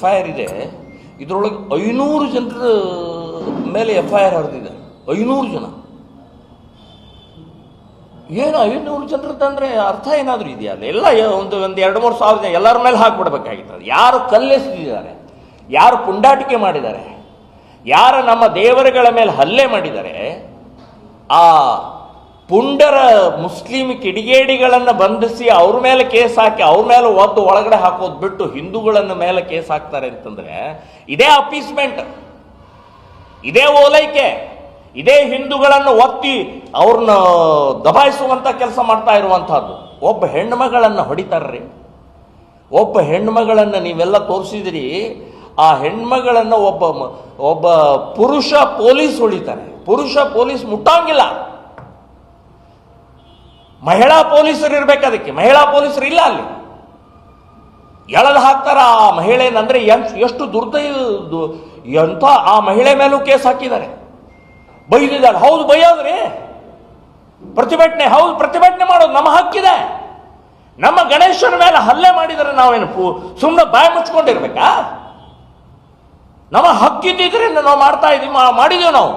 FIR ಇದೆ, ಇದರೊಳಗೆ 500 ಜನರ ಮೇಲೆ FIR ಹರಿದಿದೆ. 500 ಜನ. ಏನು 500 ಜನರದಂದ್ರೆ ಅರ್ಥ ಏನಾದರೂ ಇದೆಯಾ? ಎಲ್ಲ ಒಂದು 2-3 ಸಾವಿರ ಜನ ಎಲ್ಲರ ಮೇಲೆ ಹಾಕ್ಬಿಡ್ಬೇಕಾಗಿತ್ತು. ಯಾರು ಕಲ್ಲೆಸೆದಿದ್ದಾರೆ, ಯಾರು ಪುಂಡಾಟಿಕೆ ಮಾಡಿದ್ದಾರೆ, ಯಾರು ನಮ್ಮ ದೇವರುಗಳ ಮೇಲೆ ಹಲ್ಲೆ ಮಾಡಿದ್ದಾರೆ, ಆ ಪುಂಡರ ಮುಸ್ಲಿಂ ಕಿಡಿಗೇಡಿಗಳನ್ನು ಬಂಧಿಸಿ ಅವ್ರ ಮೇಲೆ ಕೇಸ್ ಹಾಕಿ ಅವ್ರ ಮೇಲೆ ಒದ್ದು ಒಳಗಡೆ ಹಾಕೋದು ಬಿಟ್ಟು ಹಿಂದೂಗಳನ್ನ ಮೇಲೆ ಕೇಸ್ ಹಾಕ್ತಾರೆ ಅಂತಂದ್ರೆ ಇದೇ ಅಪೀಸ್ಮೆಂಟ್, ಇದೇ ಓಲೈಕೆ, ಇದೇ ಹಿಂದೂಗಳನ್ನು ಒತ್ತಿ ಅವ್ರನ್ನ ದಬಾಯಿಸುವಂತ ಕೆಲಸ ಮಾಡ್ತಾ ಇರುವಂತಹದ್ದು. ಒಬ್ಬ ಹೆಣ್ಮಗಳನ್ನು ಹೊಡಿತಾರ್ರಿ, ಒಬ್ಬ ಹೆಣ್ಮಗಳನ್ನು ನೀವೆಲ್ಲ ತೋರಿಸಿದ್ರಿ. ಆ ಹೆಣ್ಮಗಳನ್ನು ಒಬ್ಬ ಪುರುಷ ಪೊಲೀಸ್ ಹೊಡಿತಾರೆ. ಪುರುಷ ಪೊಲೀಸ್ ಮುಟ್ಟಂಗಿಲ್ಲ, ಮಹಿಳಾ ಪೊಲೀಸರು ಇರ್ಬೇಕು. ಅದಕ್ಕೆ ಮಹಿಳಾ ಪೊಲೀಸರು ಇಲ್ಲ, ಅಲ್ಲಿ ಎಳೆದು ಹಾಕ್ತಾರ ಆ ಮಹಿಳೆನಂದ್ರೆ ಎಷ್ಟು ದುರ್ದೈವ ಎಂತ. ಆ ಮಹಿಳೆ ಮೇಲೂ ಕೇಸ್ ಹಾಕಿದ್ದಾರೆ, ಬೈದಿದ್ದಾರೆ. ಹೌದು ಬೈಯೋದ್ರಿ, ಪ್ರತಿಭಟನೆ, ಹೌದು ಪ್ರತಿಭಟನೆ ಮಾಡೋದು ನಮ್ಮ ಹಕ್ಕಿದೆ. ನಮ್ಮ ಗಣೇಶನ ಮೇಲೆ ಹಲ್ಲೆ ಮಾಡಿದರೆ ನಾವೇನು ಸುಮ್ಮನೆ ಬಾಯಿ ಮುಚ್ಕೊಂಡಿರ್ಬೇಕಾ? ನಮ್ಮ ಹಕ್ಕಿದ್ದಿದ್ರೆ ನಾವು ಮಾಡ್ತಾ ಇದೀವಿ, ಮಾಡಿದೀವಿ ನಾವು.